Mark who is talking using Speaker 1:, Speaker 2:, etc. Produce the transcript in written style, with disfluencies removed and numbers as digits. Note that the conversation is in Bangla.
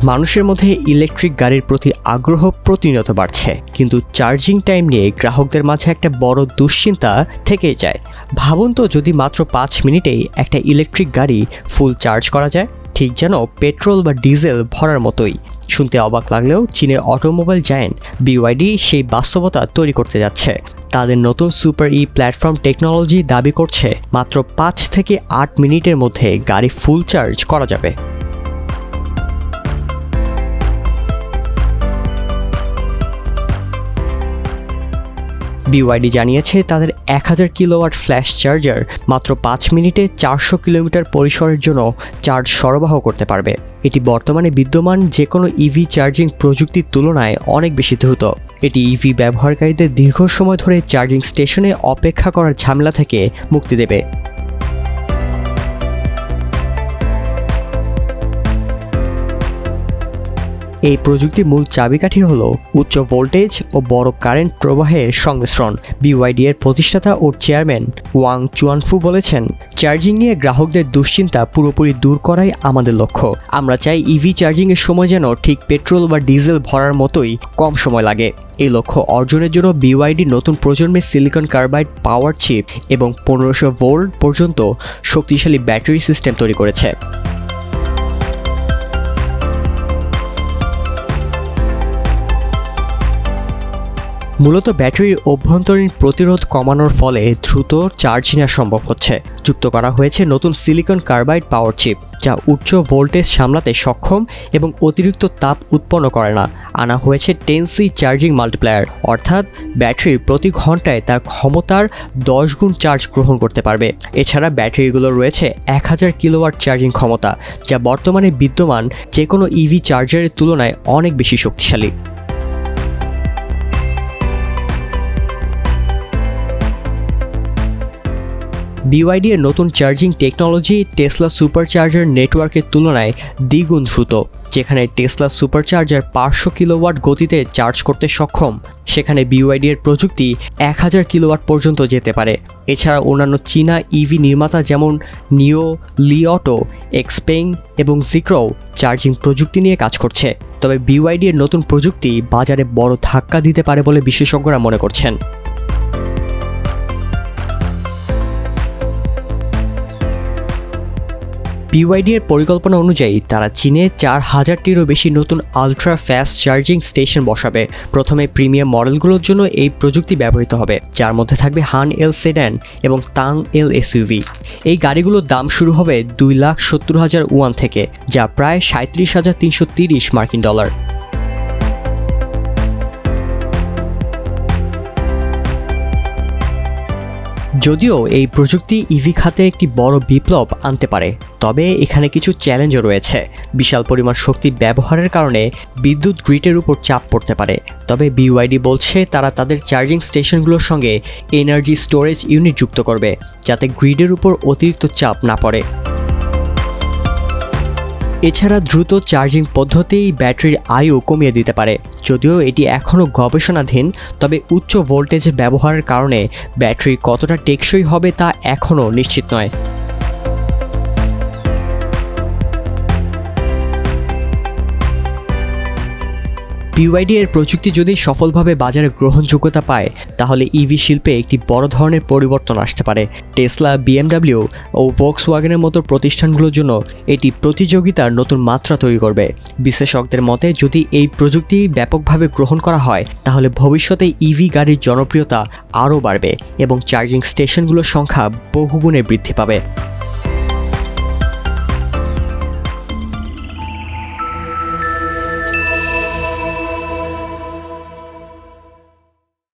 Speaker 1: মানুষের মধ্যে ইলেকট্রিক গাড়ির প্রতি আগ্রহ প্রতিনিয়ত বাড়ছে, কিন্তু চার্জিং টাইম নিয়ে গ্রাহকদের মাঝে একটা বড় দুশ্চিন্তা থেকেই যায়। ভাবুন তো, যদি মাত্র 5 মিনিটেই একটা ইলেকট্রিক গাড়ি ফুল চার্জ করা যায়, ঠিক যেন পেট্রোল বা ডিজেল ভরার মতোই। শুনতে অবাক লাগলেও চীনের অটোমোবাইল জায়ান্ট BYD সেই বাস্তবতা তৈরি করতে যাচ্ছে। তাদের নতুন সুপার প্ল্যাটফর্ম টেকনোলজি দাবি করছে মাত্র 5 থেকে 8 মিনিটের মধ্যে গাড়ি ফুল চার্জ করা যাবে। BYD জানিয়েছে তাদের 1000 কিলোওয়াট ফ্ল্যাশ চার্জার মাত্র 5 মিনিটে 400 কিলোমিটার পরিসরের জন্য চার্জ সরবরাহ করতে পারবে। এটি বর্তমানে বিদ্যমান যে কোনো ইভি চার্জিং প্রযুক্তির তুলনায় অনেক বেশি দ্রুত। এটি ইভি ব্যবহারকারীদের দীর্ঘ সময় ধরে চার্জিং স্টেশনে অপেক্ষা করার ঝামেলা থেকে মুক্তি দেবে। এই প্রযুক্তির মূল চাবিকাঠি হল উচ্চ ভোল্টেজ ও বড় কারেন্ট প্রবাহের সংমিশ্রণ। BYD এর প্রতিষ্ঠাতা ও চেয়ারম্যান ওয়াং চুয়ানফু বলেছেন, চার্জিং নিয়ে গ্রাহকদের দুশ্চিন্তা পুরোপুরি দূর করাই আমাদের লক্ষ্য। আমরা চাই ইভি চার্জিংয়ের সময় যেন ঠিক পেট্রোল বা ডিজেল ভরার মতোই কম সময় লাগে। এই লক্ষ্য অর্জনের জন্য BYD নতুন প্রজন্মের সিলিকন কার্বাইড পাওয়ার চিপ এবং 1500 ভোল্ট পর্যন্ত শক্তিশালী ব্যাটারি সিস্টেম তৈরি করেছে। মূলত ব্যাটারির অভ্যন্তরীণ প্রতিরোধ কমানোর ফলে দ্রুত চার্জ নেওয়া সম্ভব হচ্ছে। যুক্ত করা হয়েছে নতুন সিলিকন কার্বাইড পাওয়ার চিপ, যা উচ্চ ভোল্টেজ সামলাতে সক্ষম এবং অতিরিক্ত তাপ উৎপন্ন করে না। আনা হয়েছে 10C চার্জিং মাল্টিপ্লায়ার, অর্থাৎ ব্যাটারি প্রতি ঘন্টায় তার ক্ষমতার 10 গুণ চার্জ গ্রহণ করতে পারবে। এছাড়া ব্যাটারিগুলো রয়েছে 1000 কিলোওয়াট চার্জিং ক্ষমতা, যা বর্তমানে বিদ্যমান যে কোনো ইভি চার্জারের তুলনায় অনেক বেশি শক্তিশালী। BYD এর নতুন চার্জিং টেকনোলজি টেসলা সুপারচার্জার নেটওয়ার্কের তুলনায় দ্বিগুণ দ্রুত। যেখানে টেসলা সুপারচার্জার 500 কিলোওয়াট গতিতে চার্জ করতে সক্ষম, সেখানে BYD এর প্রযুক্তি 1000 কিলোওয়াট পর্যন্ত যেতে পারে। এছাড়া অন্যান্য চীনা ইভি নির্মাতা যেমন নিও, লি অটো, এক্সপেং এবং জিক্রো চার্জিং প্রযুক্তি নিয়ে কাজ করছে। তবে BYD এর নতুন প্রযুক্তি বাজারে বড় ধাক্কা দিতে পারে বলে বিশেষজ্ঞরা মনে করছেন। BYD এর পরিকল্পনা অনুযায়ী তারা চীনে 4000টিরও বেশি নতুন আলট্রা ফাস্ট চার্জিং স্টেশন বসাবে। প্রথমে প্রিমিয়াম মডেলগুলোর জন্য এই প্রযুক্তি ব্যবহৃত হবে, যার মধ্যে থাকবে হান এল সেডান এবং তাং এল SUV। এই গাড়িগুলোর দাম শুরু হবে 2,70,000 ওয়ান থেকে, যা প্রায় 37,330 মার্কিন ডলার। যদিও এই প্রযুক্তি ইভি খাতে একটি বড় বিপ্লব আনতে পারে, তবে এখানে কিছু চ্যালেঞ্জও রয়েছে। বিশাল পরিমাণ শক্তি ব্যবহারের কারণে বিদ্যুৎ গ্রিডের উপর চাপ পড়তে পারে। তবে BYD বলছে তারা তাদের চার্জিং স্টেশনগুলোর সঙ্গে এনার্জি স্টোরেজ ইউনিট যুক্ত করবে, যাতে গ্রিডের উপর অতিরিক্ত চাপ না পড়ে। এছাড়া দ্রুত চার্জিং পদ্ধতি ব্যাটারির আয়ু কমিয়ে দিতে পারে। যদিও এটি এখনও গবেষণাধীন, তবে উচ্চ ভোল্টেজে ব্যবহারের কারণে ব্যাটারি কতটা টেকসই হবে তা এখনও নিশ্চিত নয়। BYD এর প্রযুক্তি যদি সফলভাবে বাজারে গ্রহণযোগ্যতা পায়, তাহলে ইভি শিল্পে একটি বড় ধরনের পরিবর্তন আসতে পারে। টেসলা, BMW ও ভক্সওয়াগনের মতো প্রতিষ্ঠানগুলোর জন্য এটি প্রতিযোগিতার নতুন মাত্রা তৈরি করবে। বিশেষজ্ঞদের মতে, যদি এই প্রযুক্তি ব্যাপকভাবে গ্রহণ করা হয়, তাহলে ভবিষ্যতে ইভি গাড়ির জনপ্রিয়তা আরও বাড়বে এবং চার্জিং স্টেশনগুলোর সংখ্যা বহুগুণে বৃদ্ধি পাবে।